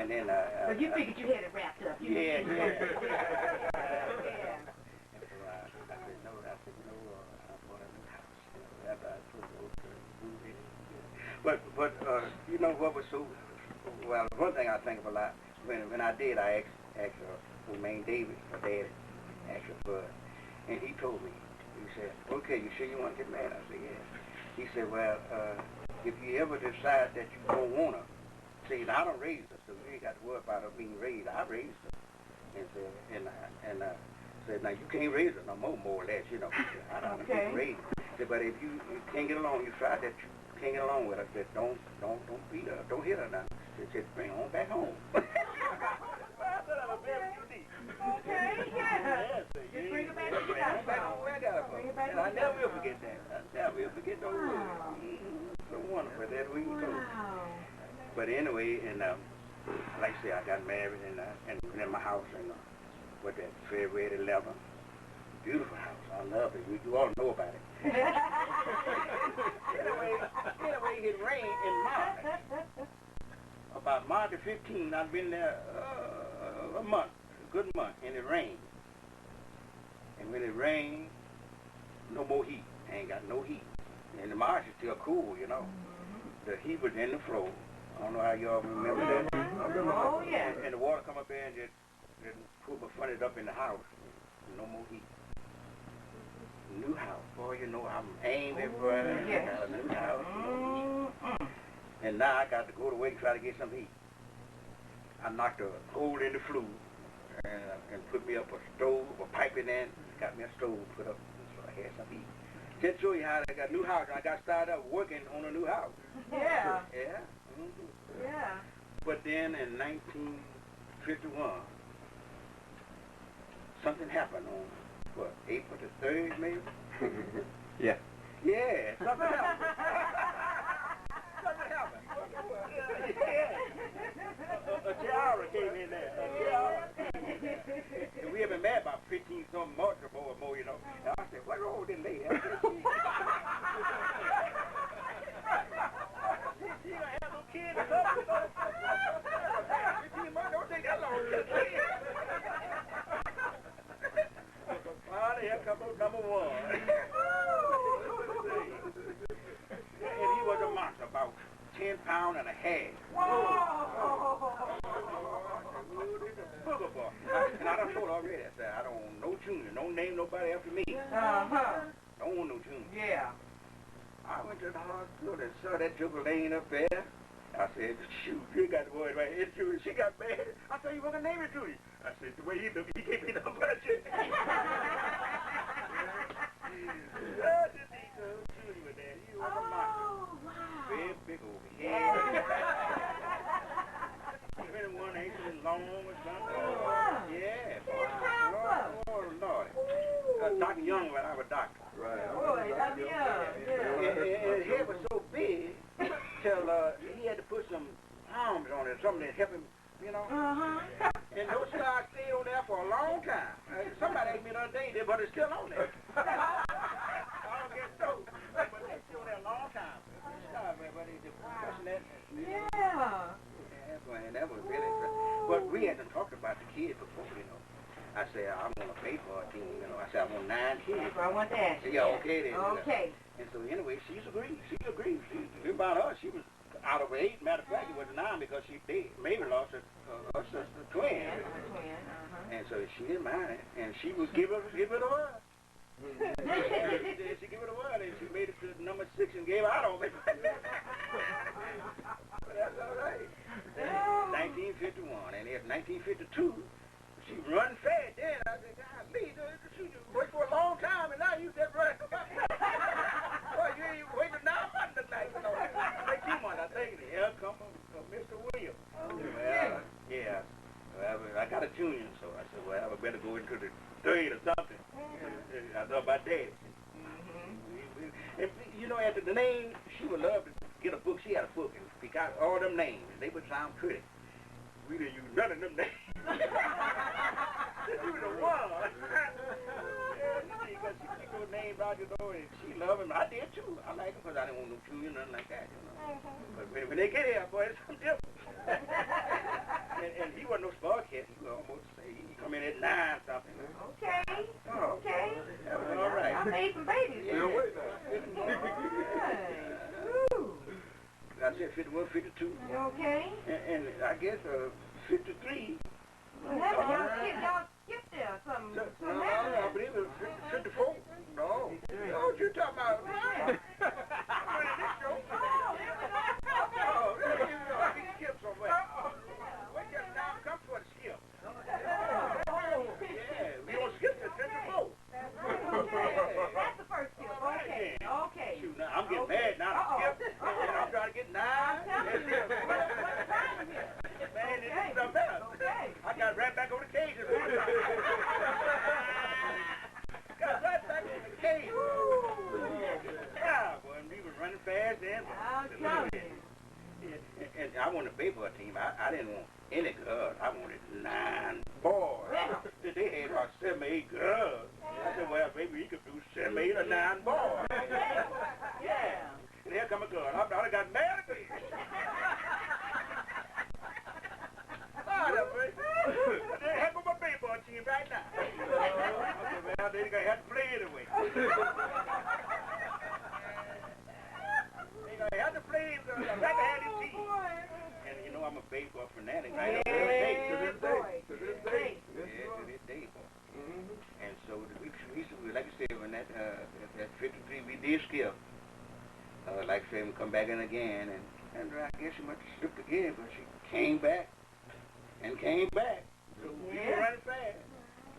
And then so you figured you had it wrapped up. Yeah. Yeah. And so I said no. I bought a new house. After I took those move in. But you know what was so well? One thing I think of a lot when I did, I asked Romaine Davis, my dad, asked her for, and he told me. He said, "Okay, you sure you want to get married?" I said, "Yeah." He said, "Well, if you ever decide that you don't want to, see, I don't raise her, so you ain't got to worry about her being raised. I raised her." And said, "Now you can't raise her no more or less, you know." I don't raise her. Said, "But if you can't get along, you try that you can't get along with her. Said, don't beat her, don't hit her now. Said, bring her on back home." Okay, yeah. Just bring her back to your house. Bring her back to your house. I never will forget that. I never will forget those words. So wonderful that we were told. But anyway, and like I say, I got married and in my house in what that February 11th. Beautiful house. I love it. You all know about it. Anyway, it rained in March. About March the 15th, I'd been there a month, a good month, and it rained. And when it rained, no more heat. I ain't got no heat. And the March is still cool, you know. The heat was in the floor. I don't know how y'all remember that. Oh, yeah. And the water come up there and just put my front up in the house. No more heat. New house. Boy, you know I'm angry, boy. Yes. I got a new house. And now I got to go to work and try to get some heat. I knocked a hole in the flue and put me up a stove, a pipe in there, got me a stove put up so I had some heat. Just show you how I got a new house. I got started up working on a new house. Yeah. Yeah. Yeah. But then in 1951, something happened on, what, April the 3rd, maybe? Yeah. Yeah, something happened. Something happened. Yeah. A tiara came in there. A tiara. And we have been married about 15 some months or more, you know. And I said, what's wrong with this lady? I said, she don't have no kids or something. 15 months, don't take that long. Finally, here comes number one. And he was a monster, about 10 pounds and a half. And I done told her already, I said, I don't want no junior, don't name nobody after me. Don't want no junior. Yeah. I went to the hospital and saw that joker laying up there. I said, shoot, you got the word right. It's Judy. She got mad. I said, you want to name her Judy? I said, the way he looked, he gave me the budget. Judy was there. He was a monster. Wow. Very big over here. 21 inches long or something. Yeah. Oh, Lord. Dr. Young when I was a doctor. Right. Boy, Dr. Young. And his head was so big till he had to put some arms on it, something to help him, you know. And those scars stayed on there for a long time. Somebody asked me the other day, but it's still on there. I don't get so, but it's still on there a long time. Scars, but they just pushing that. Yeah. And that was really, but we hadn't talked about the kids before, you know. I said, I'm going to pay for a team, you know. I said, I want 9 kids. That's what I want to ask you. Yeah, okay then. Okay. And so anyway, she's agreed. She agreed. About her, she was out of 8. Matter of fact, it was 9 because she maybe lost her sister twin. And so she didn't mind it. And she would give it a word. She gave it a word, and she made it to number 6 and gave out on me. But that's all right. 1951, and in 1952, she run fast then. I said, God, Lee, she worked for a long time, and now you just run. Well, you ain't waiting 9 months tonight. You know. Like 2 months, I think. Here comes Mr. Williams. Well, yeah. Well, I got a junior, so I said, well, I better go into the 3rd or something. I thought about that. And, you know, after the name, she would love to get a book. She had a book and pick out all them names. They would sound pretty. We didn't use none of them names. You the one. Because she picked those names out, you know, and she loved him. I did too. I like him because I didn't want no junior, nothing like that, you know. But when they get here, boy, it's something different. and he wasn't no sport cat. He was almost say he come in at 9 something. Okay. Oh. Okay. That was all right. I made some babies. Yeah. wait now. Ooh. I said 51, 52. You okay? And I guess 53. What happened? Y'all skipped there or something. No, Something I happened. believe it was 54. No. What you talking about? I'm running this show. Oh, there we go. Oh, there you go. We skip somewhere. We just now come for the skip. Yeah, we don't skip the 54. That's the first skip. Okay. Okay. Shoot, now I'm getting mad now. Skip. I'm trying to get 9. I'm telling you. What's the time here? Man, this is something else. Okay. I got right back on the cage. Got right back on the cage. Yeah, boy, we was running fast then. I'll tell you. And I wanted a baseball team. I didn't want any girls. I wanted 9 boys. They had about 7 or 8 girls. I said, well, baby, you could do 7, 8, or 9 boys. Yeah. And here come a girl. I got mad at me. They have my baseball team right now. I said, well, they gonna have to play anyway. They gonna have to play. I'd rather have this team. And you know I'm a baseball fanatic, right? Yeah, To this day. To this day. Yeah, to this day, boy. And so we like I said, when that 53 we did skip. Like I said, we come back in again, and I guess she must have slipped again, but she came back. And came back. So we were running fast.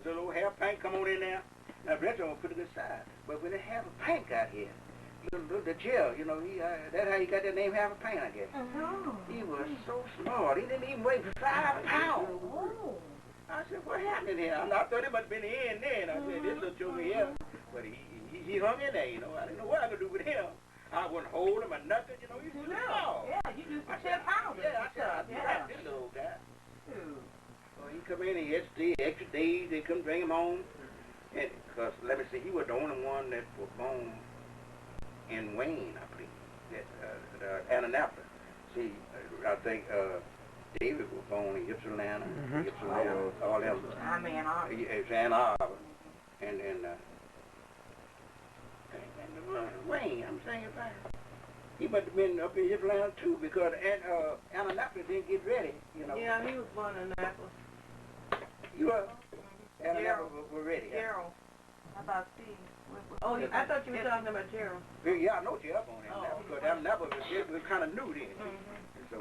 The little half pint come on in there. Now, Brett on put it aside. But when the half a pint got here, the jail, you know, that's how he got that name half a pint, I guess. He was so small. He didn't even weigh 5 pounds. I said, what happened here? I thought he must have been here and then. I said, this little joker here. But he hung in there, you know. I didn't know what I could do with him. I wouldn't hold him or nothing, you know. He's too small. Yeah, you do some 10 pounds. Yeah, I said, I this little guy. Well, he come in, he had to stay extra days, they couldn't bring him home. And, because, let me see, he was the only one that was born in Wayne, I believe, Annapolis. See, I think David was born in Ypsilanti, all them. I'm Ann Arbor. It's Ann Arbor. And Wayne, I'm saying it right. He must have been up in Ypsilanti too, because Annapolis didn't get ready, you know. Yeah, he was born in Annapolis. You were? Annapolis were ready. Gerald. How about Steve? Oh, I thought you were talking about Gerald. Yeah, I know Gerald on Annapolis, because Annapolis was kind of new then. And so,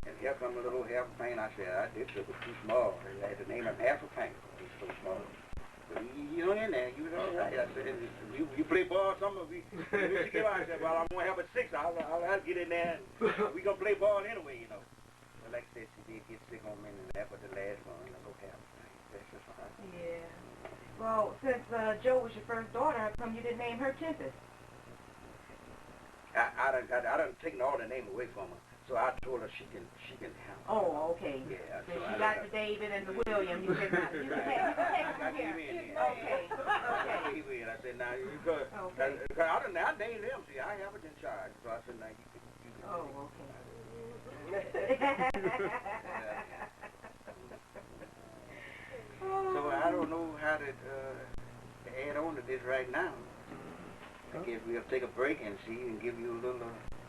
and here come a little half a paint. I said, this was too small. They had to name him half a paint. He was so small. But he hung in there. He was all right. I said, you play ball or something? We came out. I said, well, I'm going to have a 6. I'll get in there. And we going to play ball anyway, you know. But like I said, she did get sick on me, and that was the last one. I go half a paint. That's just all right. Yeah. Well, since Joe was your first daughter, how come you didn't name her Tempest? I done taken all the name away from her. So I told her she can have. Oh, okay. Yeah. So she got the David and the William. You said, you can take it from here. Okay. Okay. I said, now you could. Okay. I named them. See, I have it in charge. So I said, now you can. Oh, okay. So I don't know how to add on to this right now. I guess we'll take a break and see and give you a little.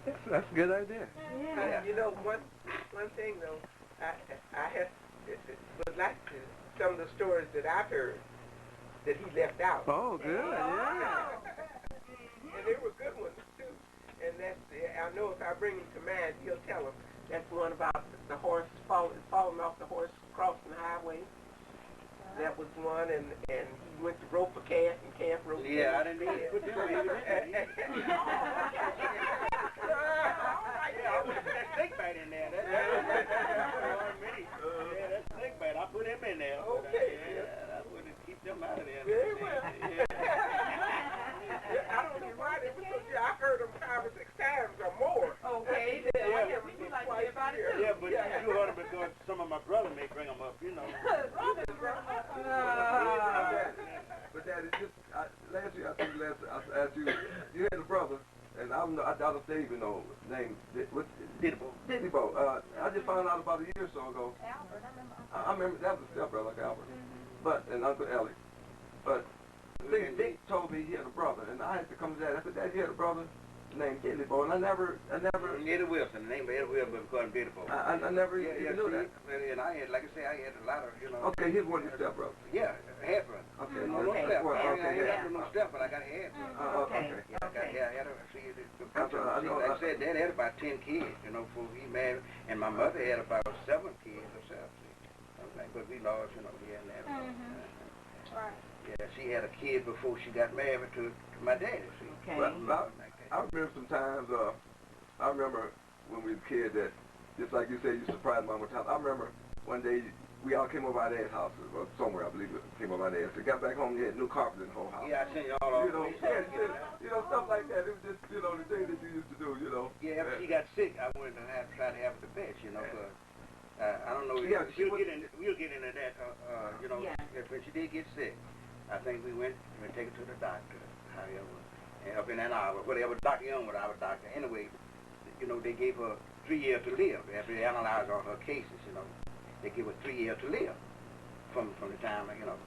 That's a good idea. Yeah. You know, one thing though, I would like to some of the stories that I've heard that he left out. Oh, good. Yeah. And they were good ones too. And that's I know if I bring him to mind, he'll tell them. That's one about the horse falling off the horse crossing the highway. That was one, and he went to rope a calf, and calf roped. Yeah, I didn't even put them in. Yeah, I put that snake bite in there. That snake bite, I put him in there. Okay. I wouldn't keep them out of there. Very well. I don't know why they were so good. I heard them 5 or 6 times or more. Okay. Yeah, we like to hear about it too. Yeah, but you heard them because some of my brother may bring them up, you know. But Daddy, just last year I asked you, you had a brother, and I don't say even know name. What's Didbo. Didbo. I just found out about a year or so ago. Albert, I remember that was a stepbrother like Albert, but and Uncle Ellie. But Dick told me he had a brother, and I had to come to that. I said, Dad, you had a brother named Didbo, and I never. Eddie Wilson, the name of Eddie Wilson, but we called him Didbo. I never even knew that. And I had, like I say, I had a lot of, you know. Okay, he's one of your stepbrothers. Yeah, half brother. Okay, No okay. step. Well, I okay, ain't got no step, but I got a half brother. Okay. Yeah, I had a, see, like I said, Dad had about 10 kids, you know, before he married, and my mother had about 7 kids herself, see. But we lost, you know, here and there. Right. Yeah, she had a kid before she got married to my daddy, see. Okay. Well, I remember sometimes, I remember when we were kids that, just like you said, you surprised Mama time. I remember one day we all came over our dad's house, or somewhere I believe it came over our dad's. We got back home, we had new carpet in the whole house. Yeah, I seen you all over. You know, stuff like that. It was just, you know, the thing that you used to do, you know. Yeah, after she got sick, I wanted to try to have her the best, you know, but I don't know. Yeah, we'll get into that, you know, when she did get sick. I think we went to take her to the doctor, however, and up in Ann Arbor, whatever Dr. Young was our doctor. Anyway, you know, they gave her 3 years to live. After they analyzed all her cases, you know, they gave her 3 years to live from the time, you know,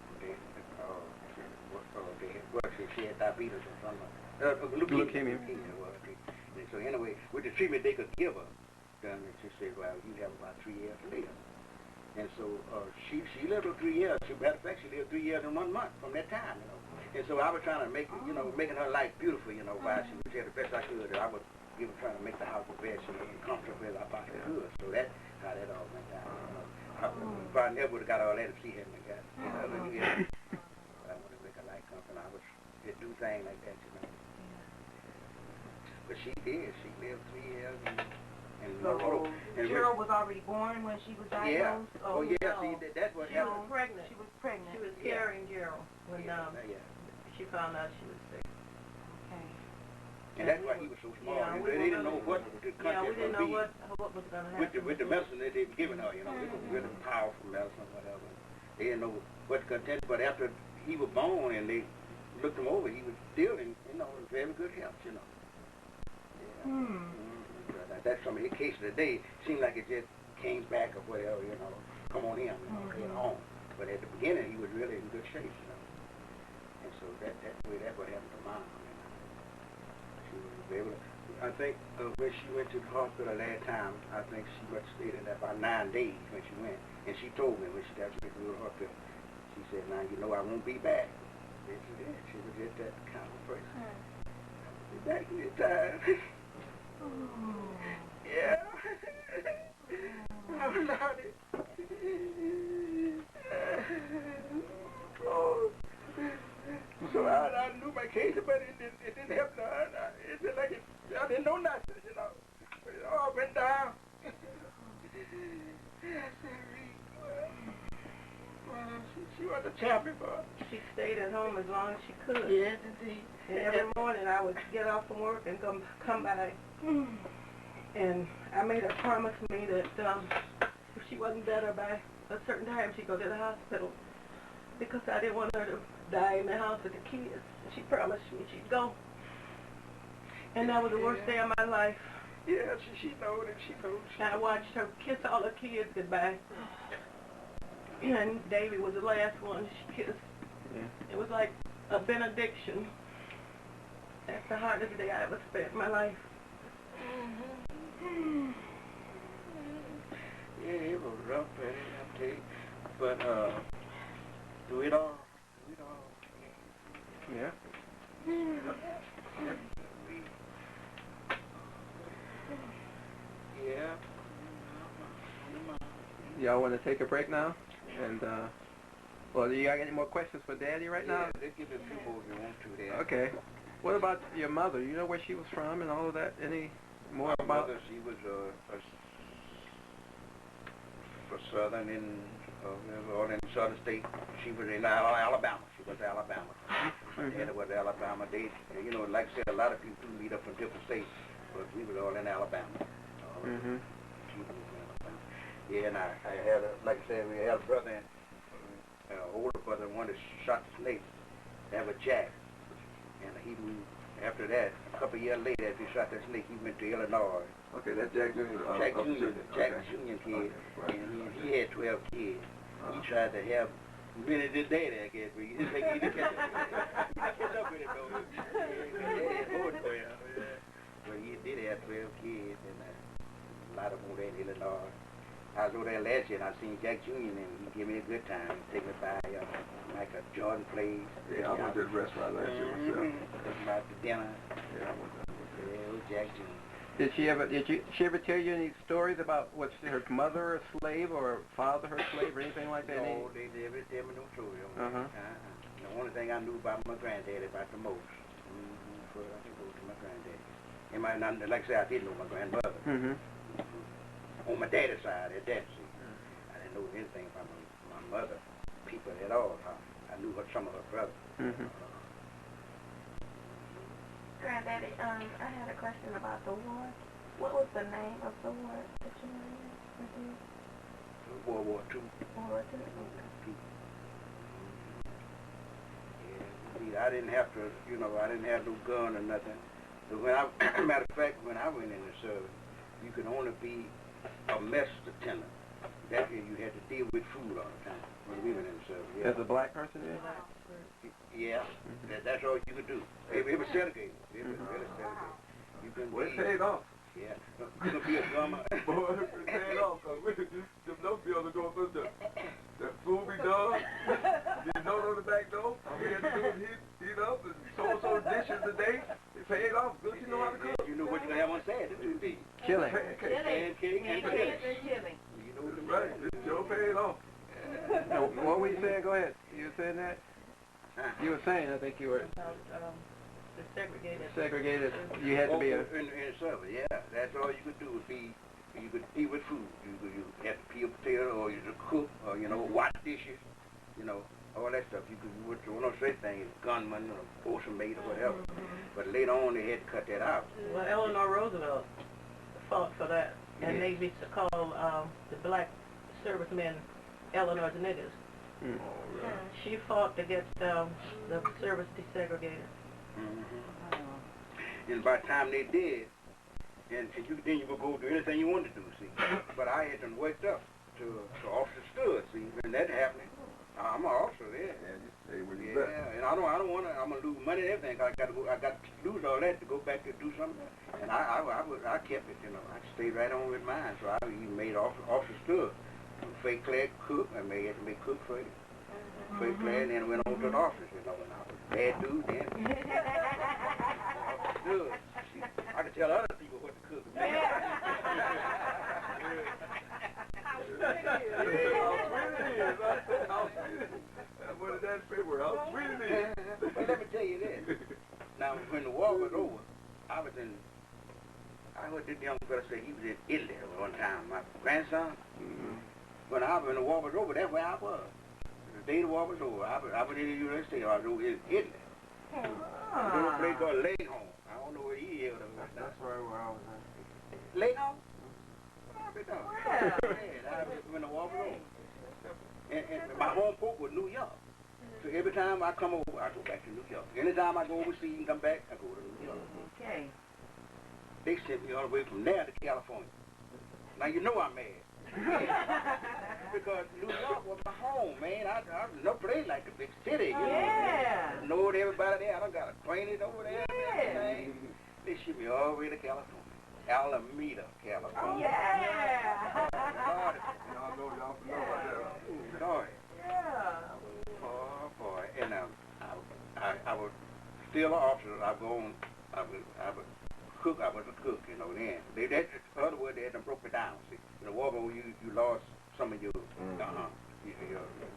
she had diabetes or something. Leukemia. And so anyway, with the treatment they could give her, then she said, well, you have about 3 years to live. And so she lived her 3 years. As a matter of fact, she lived 3 years and 1 month from that time, you know. And so I was trying to make, you know, making her life beautiful, you know, while she was there the best I could. I was trying to make the house the best, you know, and comfortable as I possibly could. So that's how that all went down, you know. If I never would have got all that if she hadn't got, you know, I wanted to make her life comfortable. I was to do things like that, you know. But she did. She lived 3 years So Gerald was already born when she was diagnosed? Yeah. Oh, yeah. See, that's what happened. Pregnant. She was pregnant. She was carrying Gerald when she found out she was sick. Okay. And that's why he was so small. Yeah, they didn't know what the content we didn't know what was going to happen. With the medicine that they were giving her, you know, it was really powerful medicine, whatever. They didn't know what the content, but after he was born and they looked him over, he was still in, you know, in very good health, you know. Yeah. That's some of the cases today. Seemed like it just came back or whatever, you know. Come on in, you know, get home. But at the beginning, he was really in good shape, you know. And so that's what happened to Mom. You know. She was able to, I think when she went to the hospital last time, I think she must have stayed in there about 9 days when she went. And she told me when she got to the hospital, she said, now, you know, I won't be back. This is it. She was just that kind of person. I'll be back anytime. Yeah. I'm sorry. Oh. So I knew my case, but it didn't help none. It just like I didn't know nothing, you know. It all went down. She was a champion for us. She stayed at home as long as she could. Yes, indeed. And every morning I would get off from work and come by. And I made her promise me that if she wasn't better by a certain time, she'd go to the hospital. Because I didn't want her to die in the house with the kids. She promised me she'd go. And that was the worst day of my life. Yeah, she knows it. She knows. I watched her kiss all her kids goodbye. And Davy was the last one she kissed. Yeah. It was like a benediction. That's the hardest day I ever spent in my life. Yeah, it was rough, I tell you. But do it all. Yeah. Yeah. Y'all want to take a break now? And well, do you got any more questions for Daddy right now? Yeah, let's give it a few more if you want to there. Okay. What about your mother? You know where she was from and all of that? Any more My about? mother, she was for southern in southern state. She was in Alabama. She was Alabama. My dad was Alabama. They, you know, like I said, a lot of people meet up from different states, but we was all in Alabama. She was in Alabama. Yeah, and I had, like I said, we had a brother, older brother, one that shot the snake. That was Jack. And he moved After that, a couple years later, after he shot that snake, he went to Illinois. Okay, that's Jack Jr. Jack Jr. Jack Okay. Jr. kid, Okay, right. and he had 12 kids. He tried to have many his daddy, I guess, but he didn't think he didn't catch up with it though. He had more than 12, yeah. But he did have 12 kids, and a lot of them were in Illinois. I was over there last year, and I seen Jack Jr. and he gave me a good time. He took me by like a Jordan place. Yeah, I went to the restaurant last year myself. Took me out to dinner. Yeah, I went there. Yeah, it was Jack Jr. Did she ever tell you any stories about was her mother a slave or father her slave or anything like that? No, they never tell me no story. The only thing I knew about my granddaddy about the most. I can go to my granddaddy. And like I said, I didn't know my grandmother. On my daddy's side, at that I didn't know anything about my mother, people at all. I knew some of her brothers. Granddaddy, I had a question about the war. What was the name of the war that you were in? World War II. World War II? Yeah, I didn't have to, I didn't have no gun or nothing. So matter of fact, when I went in the service, you could only be a mess attendant. That year you had to deal with food all the time when we went in the service. Yeah. As a black person, Yeah, that's all you could do. It was segregated. It was really segregated. You couldn't Well, it be. paid off. Yeah. You could be a drummer. Boy, it paid off, because them bills are going through the food be done, you note on the back door, all we had to do was heat up and so dishes a day. It paid off. Good, you know how to cook. You know what you're going to have on Saturday, too, do you? Chili. Pancake and chili. You know what Right, it sure paid off. What were you saying? Go ahead. You were saying that? You were saying, I think you were The segregated. segregated. You had to be a... in the service, yeah. That's all you could do was you could eat with food. You had to peel potato, or you could cook, or, wash dishes, all that stuff. You would no such thing as gunman or ocean mate or whatever. But later on, they had to cut that out. Well, Eleanor Roosevelt fought for that, and they used to call the black servicemen Eleanor's niggas. She fought to get the service desegregated. And by the time they did, then you would go do anything you wanted to do, see. But I had them worked up to officer stud, see. When that happening, I'm an officer there. Yeah, you stay where you Yeah, and I don't want to. I'm gonna lose money and everything. I got to lose all that to go back to do something. And I kept it, I stayed right on with mine. So I even made officer stud. Fake clad cook. I had to make cook for it. Fake clad, and then went on to the office. And I was a bad dude then. Good. I could tell other people what to cook. What is that paper? How sweet it is. But let me tell you this. Now, when the war was over, I heard this young fella say he was in Italy one time, my grandson. When the war was over, that's where I was. The day the war was over, I was in the university, I was over in Italy. I was in a place called Leghorn. I don't know where he is. That's where I was at. Leghorn? When the war was over. And my home port was New York. So every time I come over, I go back to New York. Anytime I go overseas and come back, I go to New York. Okay. They sent me all the way from there to California. Now you know I'm mad. Because New York was my home, man. I no place like the big city. Yeah. I know everybody there. I done got acquainted over there and everything. They shipped me all the way to California. Alameda, California. Oh, yeah. Y'all know about that. Sorry. Yeah. Oh, boy. And I was still an officer. I would cook. I was a cook, then. In other words, they had them broke me down, see. In the war, you lost some of your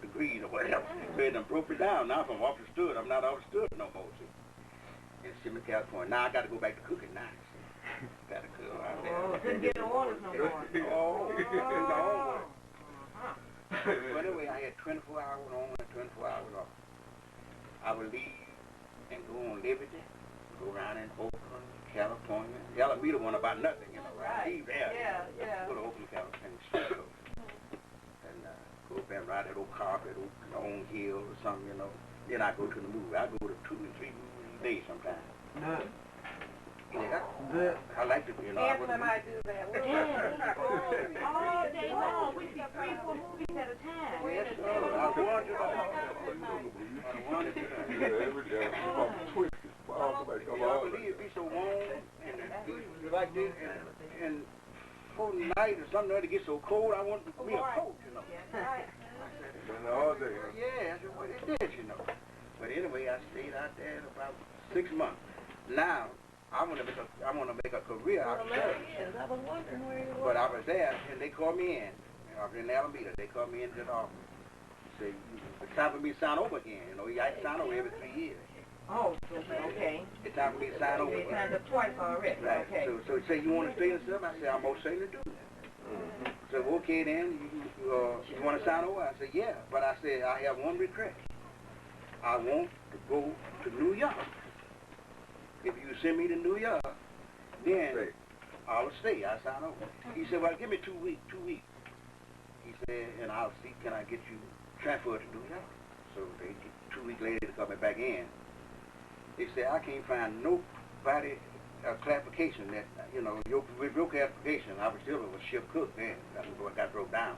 degrees or whatever. So they done broke me down. Now I'm officer stud. I'm not officer stud no more, see. In Simmons, California. Now I got to go back to cooking now, see. Got to cook out there. Oh, didn't get no orders no more. Oh, But anyway, I had 24 hours on and 24 hours off. I would leave and go on Liberty, go around in Oakland, California. Alameda wasn't about nothing, Right. Leave there. Yeah. Go to Oakland, California, and go up and ride that old carpet, old hill or something, Then I go to the movie. I go to 2 and 3 movies a day sometimes. Yeah. I like to be, you know. Angela and I do that. We'll All day long. We see 3-4 movies at a time. Yes, sir. I want to know. Every day, I'm twisted. Oh, somebody come I on. believe it be so warm and be like this, and for the night or something, it get so cold, I want to be a coat, you know. And all day. Yeah, that's what it is, you know. But anyway, I stayed out there about 6 months. Now, I want to make a career out of it. I was wondering where you But I was there, and they called me in. I was in Alameda. They called me into the office. Say, it's time for me to sign over again. You know, you have to sign over every 3 years. Oh, okay. It's time for me to sign over You again. signed up twice already. Right. Okay. So say you want to stay and stuff. I said, I'm most certainly do that. So okay then, you want to sign over? I said, yeah. But I said, I have one request. I want to go to New York. If you send me to New York, then I will stay. I sign over. He said, well, give me 2 weeks. 2 weeks. He said, and I'll see, can I get you transferred to New York? So they 2 weeks later, they called me back in. They said, I can't find nobody clarification that, you know, with your clarification, I was still a ship cook then. That's what got broke down.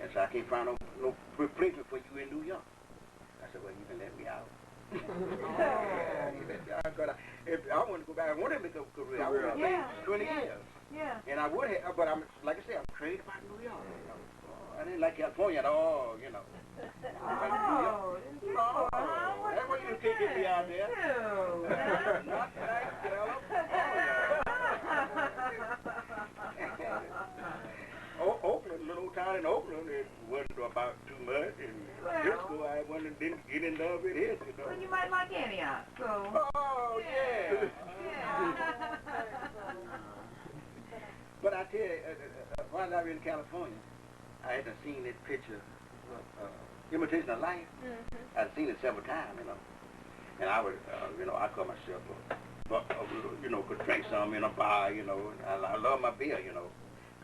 And so I can't find no replacement for you in New York. I said, well, you can let me out. Yeah, you let me out. If I want to go back, I want to make a career. I want to make 20 years. Yeah. And I would have, but I'm, like I said, I'm crazy about New York. You know? I didn't like California at all, you know. Oh, That's what you taking me out there. Not like Oakland, little town in Oakland, it wasn't about too much. And Disco, I didn't get in love with it, you know. Well, you might like Antioch, so. Oh, yeah. But I tell you, while I was in California, I had seen this picture, Imitation of Life. I'd seen it several times, you know. And I was, you know, I call myself you know, could drink some in a bar, you know. I love my beer, you know.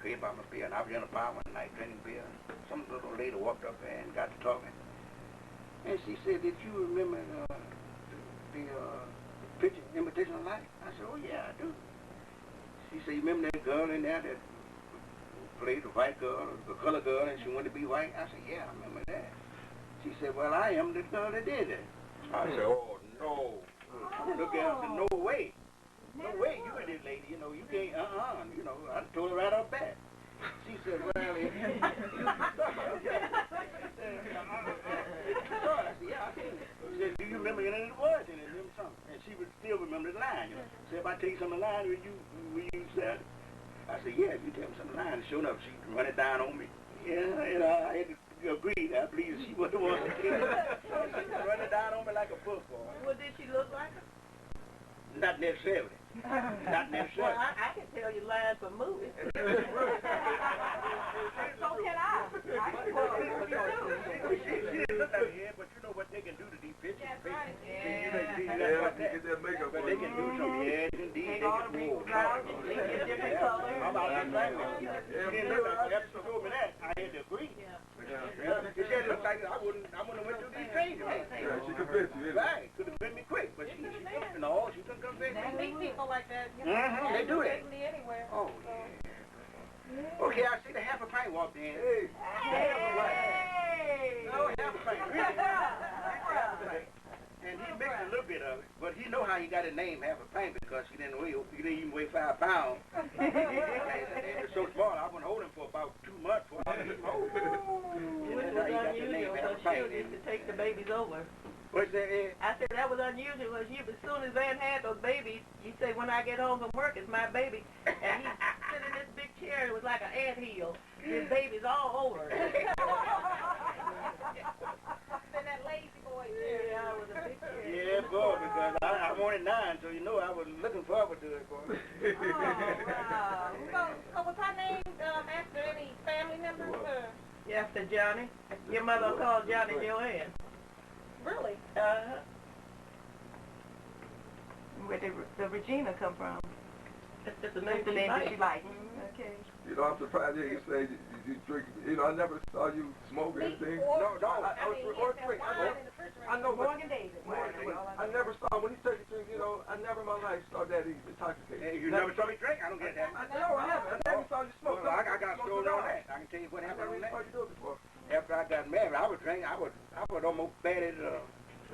Crazy about my beer. And I was in a bar one night drinking beer. Some little lady walked up there and got to talking. And she said, did you remember the picture, Imitation of Life? I said, oh, yeah, I do. She said, you remember that girl in there that played the white girl, the color girl, and she wanted to be white? I said, yeah, I remember that. She said, well, I am the girl that did it. I said, oh, no. Look at her and said, no way. No way, you and this lady, you know, you can't, you know, I told her right off back. She said, well, I said, yeah, I seen it. She said, do you remember any of the words in it? And she would still remember the line, you know. She said, if I tell you some of the line, will you say it? I said, yeah, if you tell me some of the line. Sure enough, she run it down on me. Yeah, you know, I had to agree. I believe she was the one that did it. She run it down on me like a football. What did she look like? Not necessarily. Not necessarily. Well, I can tell you lines from movies. So can I. She didn't look like me, but you know what they can do to these pictures. That's right. Get that makeup But on they can do some, yes, indeed. Take all the wrinkles out, make it different colors. I'm out there right with you. She didn't look like me. After she told me that, I had to agree. It just looked like I wouldn't have went through these changes. Yeah, she convinced you, isn't it? Right, could have been me quick, but she couldn't, no, she couldn't convince They me. meet people like that. They do that. Anywhere. Oh, yeah. Okay, I see the half a pint walked in. Hey. No, half a pint, really. Half a pint. And he mixed a little bit of it, but he know how he got his name half a pint because he didn't even weigh 5 pounds. And he was so small, I wouldn't hold him for about 2 months before I let him hold him. Which was unusual because she used to take the babies over. What's that, Ed? I said that was unusual because as soon as Van had those babies, you say, when I get home from work, it's my baby. And he sit in this big chair, it was like an anthill. His baby's all over. Been that lazy boy. Yeah, I was a big chair. Yeah, boy, because I'm only 9, so you know I was looking forward to it, boy. Oh, wow. So was her name after any family members? Yeah, after Johnny. Your mother called Johnny Joanne. Really? Where did the Regina come from? That's just the name that she liked. Okay. You know, I'm surprised you say you drink. You know, I never saw you smoke anything. No, I know, but Morgan David. I never saw when he said you drink. You know, I never in my what happened on that? What you do it before? After I got married, I was drinking. I was almost bad as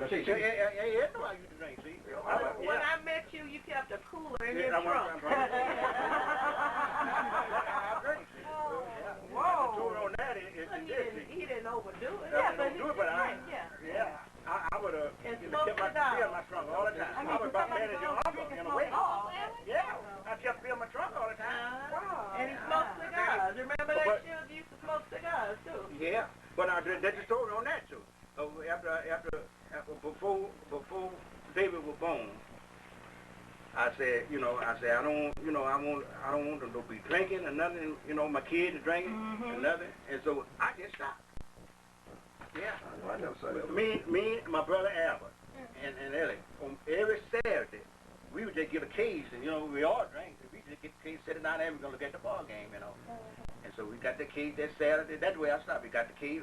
yeah, no, I used to drink. See, When I met you, you kept a cooler in your I trunk. drink. Whoa. So on that, He didn't overdo it. Yeah, but he drank. Yeah. I would have And kept smoked my cigars. beer in my trunk all the time. I was about bad as your uncle in a way. Yeah, I kept beer in my trunk all the time. Wow. And he smoked cigars. Remember that Suge used to smoke cigars too? Yeah, but that's the story on that too. Before David was born, I said, I don't want them to be drinking or nothing. My kids are drinking and nothing, and so I just stopped. Yeah. I never saw that. Me, my brother Albert, and Ellie, on every Saturday, we would just get a case, and we all drank. We just get the case, sit it down there, and we're gonna look at the ball game, And so we got the case that Saturday. That's where I stopped. We got the case,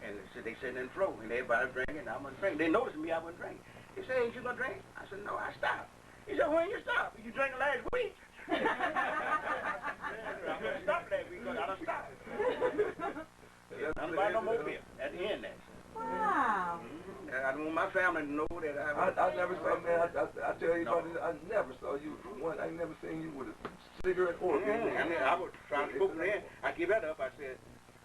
and so they sitting in the floor, and everybody drinking. I wasn't drinking. They noticed me. I wasn't drinking. They said, "Ain't you gonna drink?" I said, "No, I stopped." He said, "When you stop? You drinking last week?" I'm gonna stop last week because I done stopped. I'm buying no more beer at the end. Wow. I don't want my family to know that I never saw, man, I tell you about this, I never saw you, I never seen you with a cigarette or a beer. I was trying to smoke then. I give that up. I said,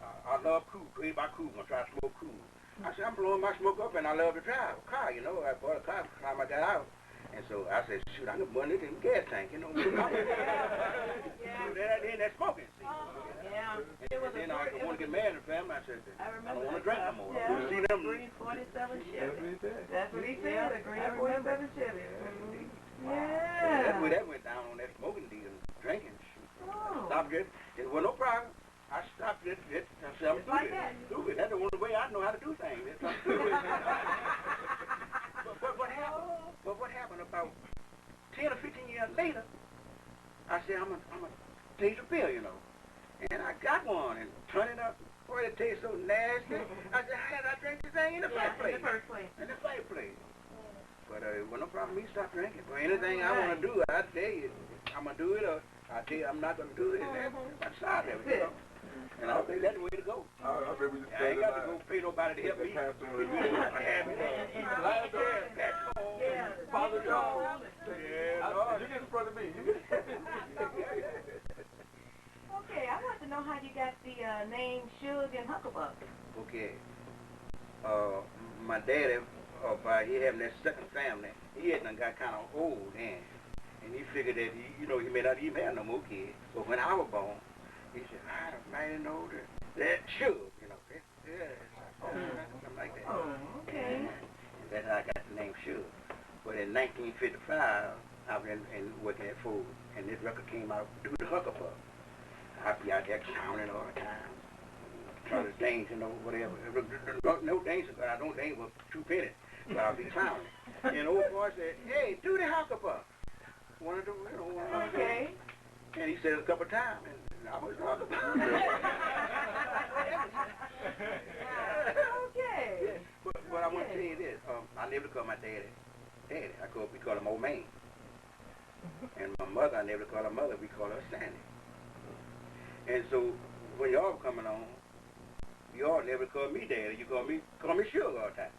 I love cool, create my cool. I'm trying to smoke cool. I said, I'm blowing my smoke up and I love to drive a car, I bought a car by the time I got out. And so I said, shoot, I can burn it in the gas tank, Then that's smoking, see. Yeah. And then I want to get married in the family. I said, I don't want to drink no more. Yeah. You see them? Green 47 Chevy. That's what he said, a green 47 Chevy. That's Yeah. where that went down on that smoking deal, drinking. Oh. Stopped it. It was no problem. I stopped it. I said, I'm Like stupid. that. Stupid. That's the only way I know how to do things. I'm stupid. But what happened about 10 or 15 years later, I said, I'm a taste a pill, And I got one and turned it up. Boy, it tastes so nasty. I said, how did I drink this thing in the first place? In the first place. But it wasn't no problem me stop drinking. For anything I want to do, I tell you, I'm going to do it or I tell you I'm not going to do it. And that's side of it, And I think that's the way to go. I remember you I ain't got to go pay nobody to help me. Father John. Yeah, Lord. You get in front of me. Okay, I want to know how you got the name Suge and Hucklebuck. Okay. My daddy, he having that second family, he had done got kind of old then. And he figured that, he may not even have no more kids. But when I was born, he said, I don't know that Suge, something like that. Oh, okay. And that's how I got the name Suge. But in 1955, I was in working at Ford, and this record came out, Do the Hucklebuck. I'd be out there counting all the time, trying to dance, whatever. No dancing, but I don't dance for 2 pennies, but I'll be clowning. And old boy said, hey, do the Hucklebuck. One of them, Okay. And he said it a couple of times, and I was Hucklebuck. Okay. But I want to tell you this, I never call my daddy. We call him Old Man. And my mother, I never call her mother, we call her Sandy. And so when y'all coming on, y'all never call me daddy, you call me Suge all the time.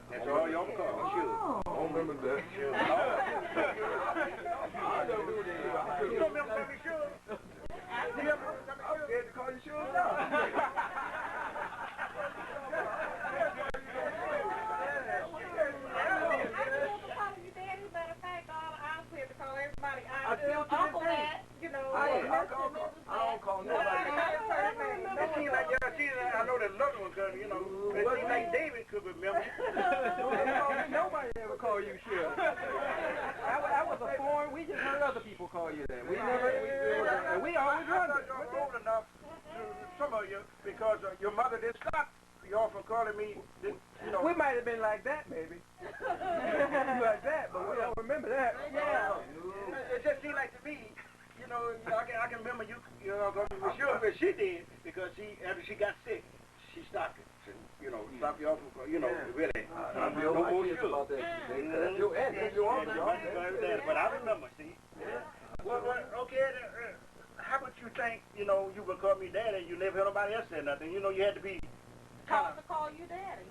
That's all y'all call me, Suge. I don't remember that. Suge. I don't do that. You don't remember calling me Suge? I'm scared to call you Suge now. I don't call nobody. It seems like y'all see that. I know that little one could, it seems like David could remember. Nobody ever called you Suge. That was a foreign. We just heard other people call you that. We never. And we always wondered. You're old enough to some of you because your mother didn't stop y'all from calling me. We might have been like that, maybe. Like that, but we don't remember that. Yeah. It just seemed like to me. I can remember you sure that she did because after she got sick, she stopped it. Stopped you off, really. I feel my kids about that. That's your aunt, that's your uncle. But I remember, see. Well, okay, how would you think, you know, you would call me daddy, you never heard nobody else say nothing. You know, you had to be Call to call you daddy.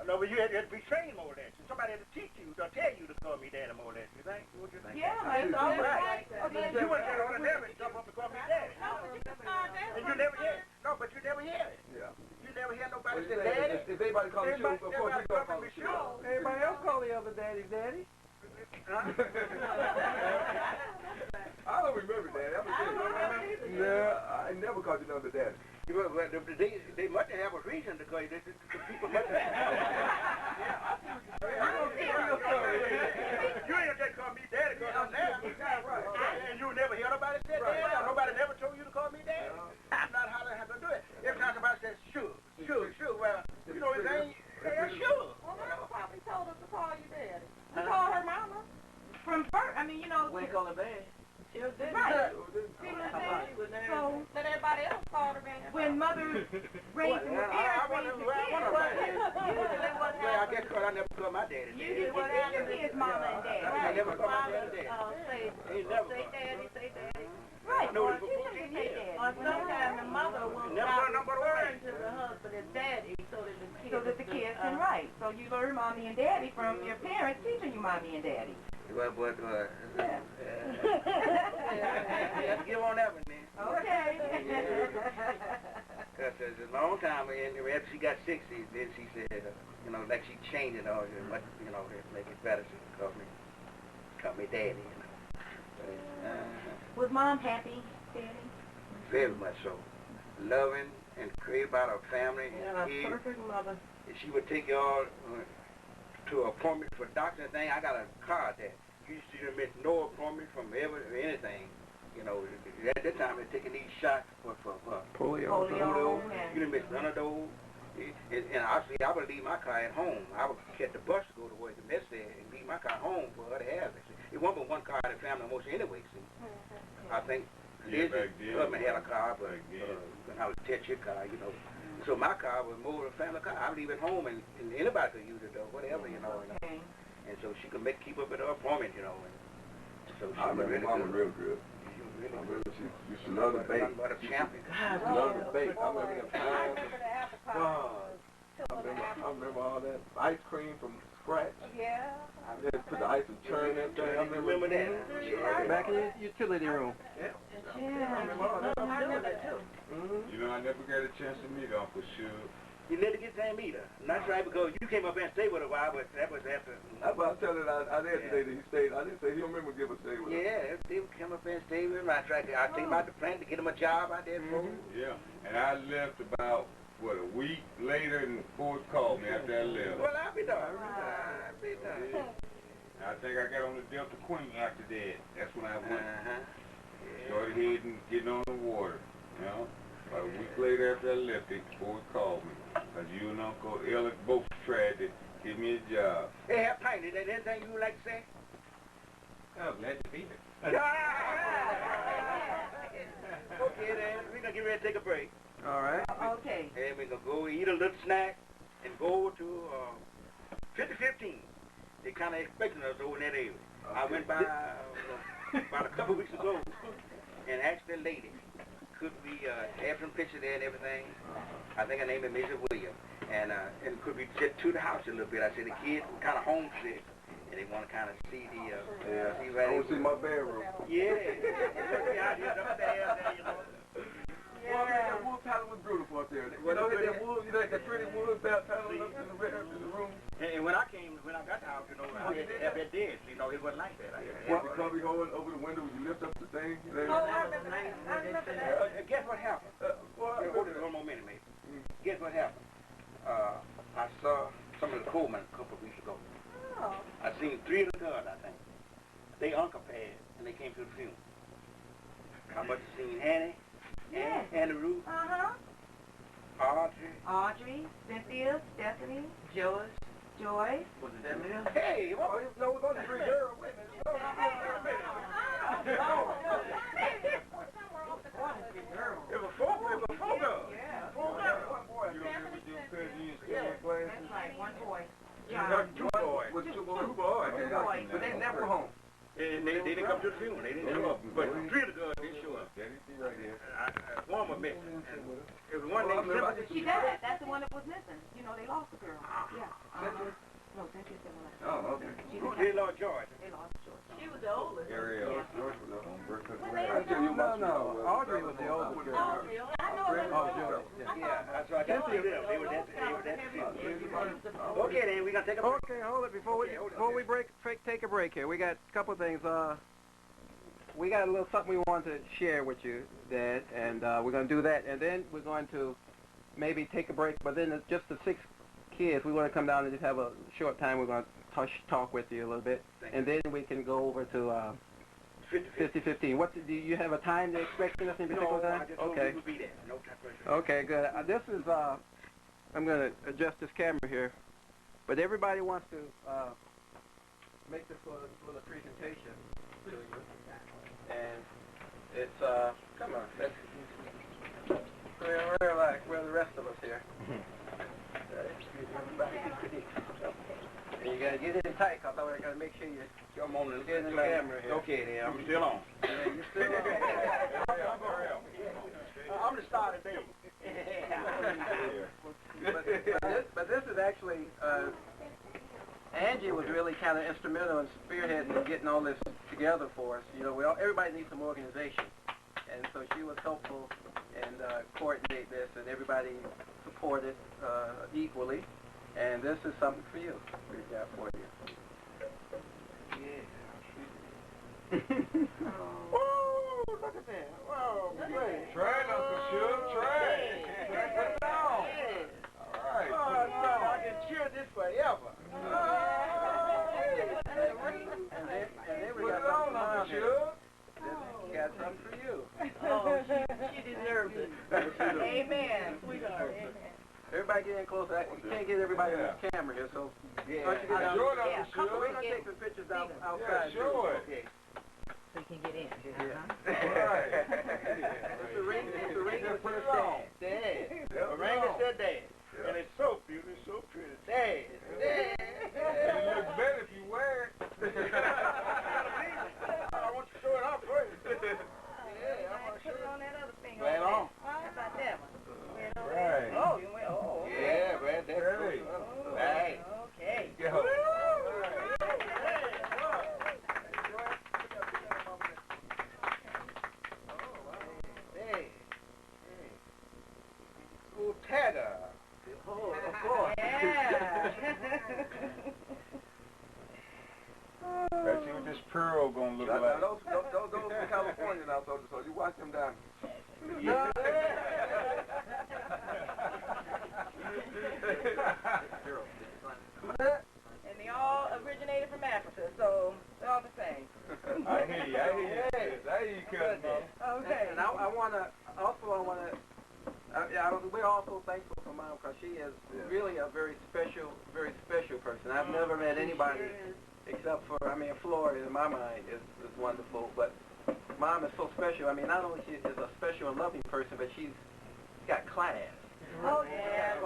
no, but you had to be trained more or less. Somebody had to teach you, to tell you to call me daddy more or less. You think? What you think? Yeah, It's all right. You wouldn't never jump up and call me daddy. No, but you can call daddy. And you never hear it. No, but you never hear it. Yeah. You never hear nobody say daddy. If anybody calls you, of course you gonna call me sure. sure. Everybody else call the other daddy. Huh? I don't remember that. I never called you another daddy. Well, they must have a reason to call you. The people must have. You ain't just call me daddy because I'm daddy. And you never hear nobody say daddy. Nobody never told you to call me daddy. That's not how they have to do it. Every time somebody says sure. Well, you know his name. Sure. Well, Mama probably told us to call you daddy. We call her Mama. From birth, I mean, you know. We ain't call her bad. She was dead. Right. She was there. So let everybody else call her daddy. When mother raised the parents raised the kids, Well, I guess because I never called my daddy. you what happened is mama and daddy. I never called my daddy. Say daddy. Right. No, Or it's she before can she say did. daddy. Or sometimes the mother will Never stop number referring one. to the husband as daddy so that the kids can write. So you learn mommy and daddy from your parents teaching you mommy and daddy. Well, Yeah. Give on that one, man. Okay. Because it's a long time, and after she got 60, then she said, you know, like she changed it all, much, you know, to make it better. She called me daddy, you know. Was mom happy, daddy? Very much so. Loving and crazy about her family and kids. Perfect mother. And she would take y'all to an appointment for doctor and thing. I got a card there. You used to miss no appointment from anything. You know, at that time they're taking these shots for Polio. You didn't miss none of those. And obviously I would leave my car at home. I would catch the bus to go to work the next day and leave my car home for her to have it. It wasn't but one car in the family most anyway, see. I think Liz' husband had a car, but you can have to touch your car, you know. So my car was more of a family car. I would leave it home and anybody could use it or whatever, you know. And so she could keep up with her appointment, you know. And so she I was remember really mama good. real good. Really I good. remember she used to love to bake. Nothing but a champion. She loved to bake. I remember them I times. remember the apple pie. God. I remember all that ice cream from scratch. Yeah. Just put the ice and churn that thing. I Remember that? Back in the utility room. Yeah. Yeah. I remember that too. You know, I never got a chance to meet Uncle Suge. You never get time either. Not right because you came up and stayed with a while, but that was after. That's why I tell her I there today that he stayed. I didn't say he don't remember give a stay with her. Yeah, they would come up and stay with him. I tried to, I take him out the plant to get him a job out there for him. Yeah. And I left about, a week later and Ford called me after I left. Well, I'll be done. I'll be done. I think I got on the Delta Queen after that. That's when I went. Yeah. Started heading, getting on the water, you know. About a week later after I left, Ford called me. Because you and Uncle Elliot both tried to give me a job. Hey, have pint. Is there anything you would like to say? I'm glad to be here. Okay, then. We're going to get ready to take a break. All right. Okay. And we're going to go eat a little snack and go to 5015. They're kind of expecting us over in that area. I went by about a couple weeks ago and asked the lady, could we have some pictures there and everything? I think her name is Mrs. Williams. And could we get to the house a little bit? I said the kids were kind of homesick. And they want to kind of see the, see right I want to see my bedroom. Yeah. Out here, upstairs there, you know. Well, that wood pattern was beautiful up there. You know, that wood, you know, that pretty wood pattern up in the room. And when I got the house, you know, I had that did, you know, it wasn't like that. Well, the cubby hole over the window, you lift up the thing. Oh, I remember that. Guess what happened? Hold it one more minute, mate. Guess what happened? I saw some of the Coleman a couple of weeks ago. Oh. I seen 3 of the girls, I think. They uncle passed, and they came to the funeral. I must have seen Annie, Annie Ruth, Audrey, Cynthia, Stephanie, Joyce. Was it that many? Hey, what? No, it was only 3 girls. Wait a minute. It was 4 girls. Yeah. 4 girls. You don't remember your cousin you used to That's class? right, one boy. John. 2 boys. With 2 boys. But they never home. And they didn't come to the funeral. They didn't show up. But 3 of the girls didn't show up. That is right here. She died. That's the one that was missing. You know, they lost the girl. Yeah. No, Cynthia still alive. Oh, okay. Who they lost George? They lost George. She was the oldest. Ariel. Yeah. I tell you about No, Audrey was the oldest girl. Audrey, I know her. Oh, George. Yeah, that's right. That's them. They were that. Okay, then we gonna take a break. Okay, hold it before we take a break here. We got a couple of things. We got a little something we want to share with you, Dad, and we're gonna do that, and then we're going to maybe take a break. But then it's just the 6 kids. We want to come down and just have a short time. We're going to talk with you a little bit, and then we can go over to 50-15. Do you have a time to expect us in particular time? I just told you we'll be there. No time pressure. Okay, good. This is I'm going to adjust this camera here, but everybody wants to make this little presentation to you, and it's come on, we're like the rest of us here. And you gotta get in tight, cause I gotta make sure you're on the camera here. Okay, then I'm still on. Yeah, you're still on. I'm the starter, baby. but this is actually Angie was really kind of instrumental in spearheading and getting all this together for us. You know, everybody needs some organization, and so she was helpful and coordinate this, and everybody supported equally. And this is something for you. We got for you. Yeah. Whoa, look at that. Whoa, great. Try, Uncle Suge, try. Put it on. All right. Oh, no, I can cheer this forever. And then we got something on here. We got something for you. Oh, she deserves it. Amen. Sweetheart. Amen. Everybody get in closer. You can't get everybody on this camera here, so Yeah. why don't you get down? Sure, Uncle Suge. We're going to take some pictures outside. Yeah, sure. Okay. So you can get in. All right. It's the ring that Put says it on. Dad. The ring that said Dad. And it's so beautiful, it's so pretty. Dad. Dad. It looks better if you wear it. I want you to show it off first. Yeah, I want to show Put it it. on that other finger. Right on. How about that one? Right. Oh, you went, oh, okay. Yeah, man, that's Ready. good. Right. Okay. Go. Hey. Ooh, Tedder. Oh, of course. Yeah. Let's see what this pearl gonna look Now, like. those from California now, so you watch them down. And they all originated from Africa, so they're all the same. I hear you, cousin. Okay. And I want to, we're also thankful for Mom because she is really a very special person. I've never met anybody except for, Flora in my mind is wonderful, but Mom is so special. Not only she is a special and loving person, but she's got class. Oh, yeah.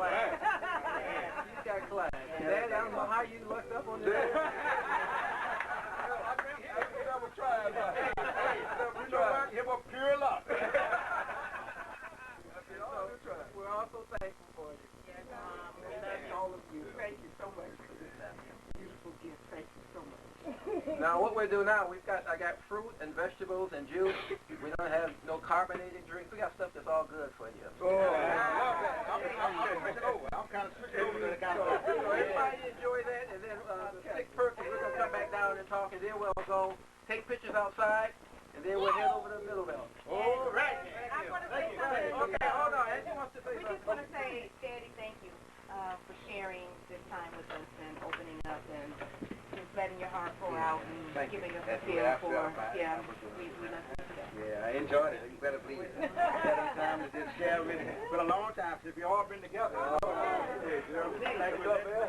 She's got class. And Dad, I don't know how you lucked up on this. Give up pure luck. We're also thankful for you. Yes, We love all of you. Thank you so much for this beautiful gift. Thank you so much. Now, what we do now, I got fruit and vegetables and juice. We don't have no carbonated drinks. We got stuff that's all good for you. Oh, I love that. I'm switching over. I'm kind of switching over to the kind of. Everybody enjoy that, and then the 6 Perkins, we're going to come back down and talk, and then we'll go take pictures outside, and then we'll head over to the middle belt. All right. I want to say something. Okay, hold on. Angie wants to say We something. just want to say, Daddy, thank you for sharing this time with us and opening up and just letting your heart pour out and Thank you. giving us a That's feel what I for, felt about it. we love you for that. Yeah, I enjoyed it. You better believe it. Better time to just share with it. It's been a long time since we all been together. Thank you, Bill.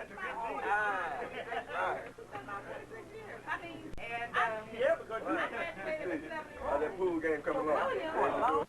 And Yeah, because I graduated with 7 That pool game coming on.